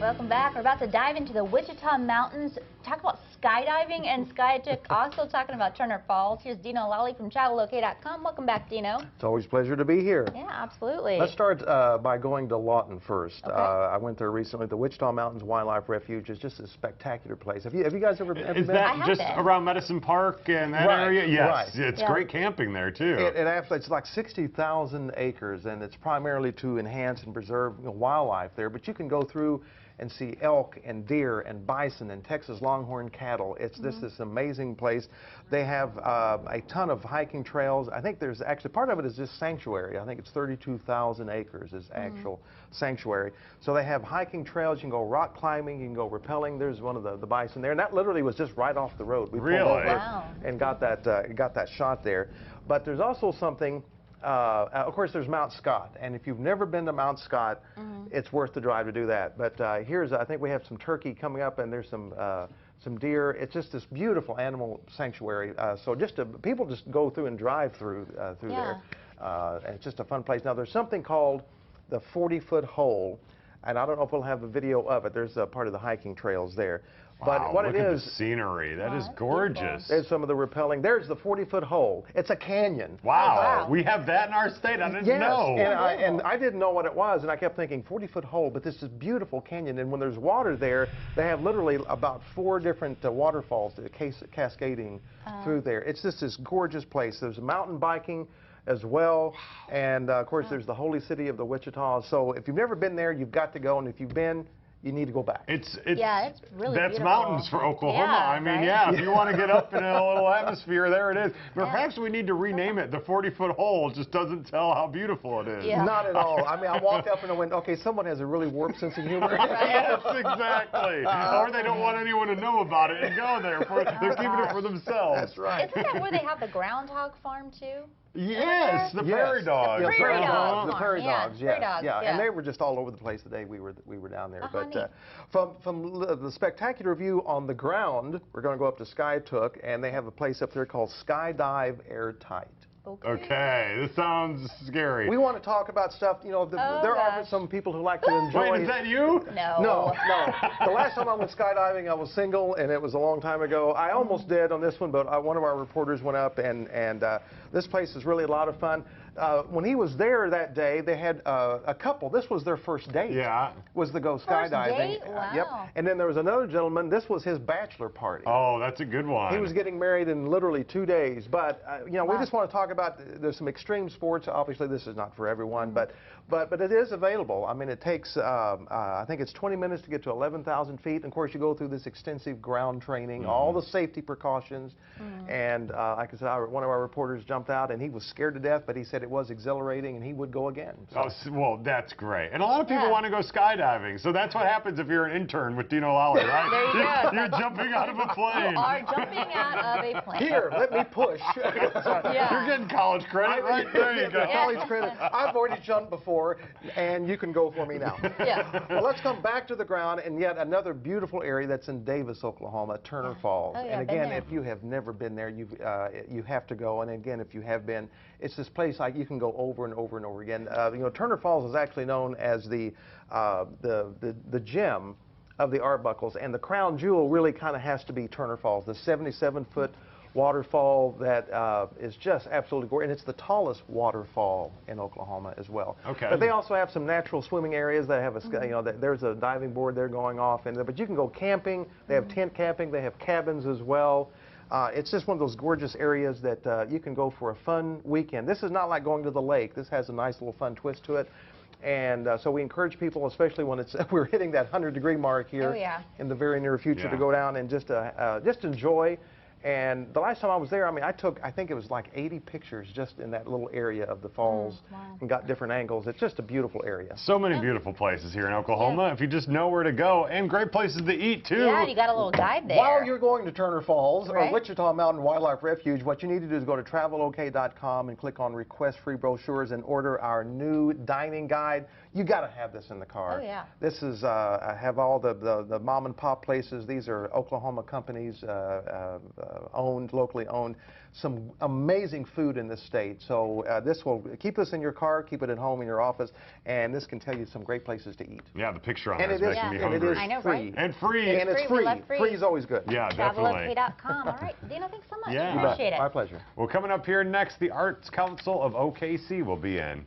Welcome back. We're about to dive into the Wichita Mountains, talk about skydiving and SkyTech, also talking about Turner Falls. Here's Dino Lally from TravelOK.com. Welcome back, Dino. It's always a pleasure to be here. Yeah, absolutely. Let's start by going to Lawton first. Okay. I went there recently. The Wichita Mountains Wildlife Refuge is just a spectacular place. Have you guys ever been? Is that just around Medicine Park and that area? Yes, right. It's great camping there too. It's like 60,000 acres, and it's primarily to enhance and preserve wildlife there. But you can go through and see elk and deer and bison and Texas longhorn cattle. It's this amazing place. They have a ton of hiking trails. I think there's actually part of it is just sanctuary. I think it's 32,000 acres is actual sanctuary. So they have hiking trails. You can go rock climbing. You can go rappelling. There's one of the bison there, and that literally was just right off the road. We pulled over and got that shot there. But there's also something. Of course, there's Mount Scott, and if you've never been to Mount Scott, it's worth the drive to do that. But I think we have some turkey coming up, and there's some deer. It's just this beautiful animal sanctuary. So people just go through and drive through there. And it's just a fun place. Now, there's something called the 40-foot hole, and I don't know if we'll have a video of it. There's a part of the hiking trails there. But what look it at is, the scenery. That is gorgeous. There's some of the rappelling. There's the 40-foot hole. It's a canyon. Wow. We have that in our state. I didn't know. And I didn't know what it was, and I kept thinking 40-foot hole, but this is beautiful canyon. And when there's water there, they have literally about 4 different waterfalls cascading through there. It's just this gorgeous place. There's mountain biking as well, and of course there's the holy city of the Wichita. So if you've never been there, you've got to go, and if you've been, you need to go back. It's really that's beautiful. Mountains for Oklahoma. I mean, if you want to get up in a little atmosphere, there it is. Perhaps we need to rename it the 40-foot hole. It just doesn't tell how beautiful it is. Not at all. I mean, I walked up and I went, okay, someone has a really warped sense of humor. Yes, exactly. Or they don't want anyone to know about it and go there. They're keeping it for themselves. That's right. Isn't that where they have the groundhog farm too? Yes, the prairie dogs. The prairie dogs. The prairie dogs, yeah. And they were just all over the place the day we were down there. But from the spectacular view on the ground, we're going to go up to SkyTech, and they have a place up there called Skydive Airtight. Okay, this sounds scary. We want to talk about stuff, there are some people who like to enjoy... Wait, is that you? No. No. The last time I went skydiving, I was single, and it was a long time ago. I almost did on this one, but one of our reporters went up, and this place is really a lot of fun. When he was there that day, they had a couple. This was their first date. Yeah. Was to go skydiving. First date? Wow. Yep. And then there was another gentleman. This was his bachelor party. Oh, that's a good one. He was getting married in literally 2 days. But we just want to talk about. There's some extreme sports. Obviously, this is not for everyone, but it is available. I mean, it takes I think it's 20 minutes to get to 11,000 feet. And of course, you go through this extensive ground training, all the safety precautions. And like I said, one of our reporters jumped out, and he was scared to death, but he said it was exhilarating, and he would go again. So. Oh, well, that's great. And a lot of people want to go skydiving, so that's what happens if you're an intern with Dino Lally, right? There you go. You're jumping out of a plane. You are jumping out of a plane. Here, let me push. You're getting college credit, right? There you go. College credit. I've already jumped before, and you can go for me now. Well, let's come back to the ground, and yet another beautiful area that's in Davis, Oklahoma, Turner Falls. Oh, yeah, and again, if you have never been there, you have to go. And again, if you have been, it's this place like you can go over and over and over again. Turner Falls is actually known as the gem of the Arbuckles, and the crown jewel really kind of has to be Turner Falls, the 77-foot waterfall that is just absolutely gorgeous, and it's the tallest waterfall in Oklahoma as well. Okay. But they also have some natural swimming areas that have there's a diving board there going off, but you can go camping. They have tent camping. They have cabins as well. It's just one of those gorgeous areas that you can go for a fun weekend. This is not like going to the lake. This has a nice little fun twist to it. And so we encourage people, especially when we're hitting that 100-degree mark here in the very near future, to go down and just enjoy. And the last time I was there, I mean, I think it was like 80 pictures just in that little area of the falls and got different angles. It's just a beautiful area. So many beautiful places here in Oklahoma. If you just know where to go, and great places to eat, too. Yeah, you got a little guide there. While you're going to Turner Falls or Wichita Mountain Wildlife Refuge, what you need to do is go to TravelOK.com and click on Request Free Brochures and order our new dining guide. You got to have this in the car. Oh, yeah. This is, I have all the mom and pop places. These are Oklahoma companies, owned, locally owned. Some amazing food in this state. So this will keep this in your car, keep it at home in your office, and this can tell you some great places to eat. Yeah, the picture on And that is it is, making me and it hungry. is I know, free. right? And free. And it's Free, we free. love free. Free is always good. Yeah, definitely. TravelOK.com. All right, Dino, thanks so much. Yeah. You bet. Appreciate it. My pleasure. Well, coming up here next, the Arts Council of OKC will be in.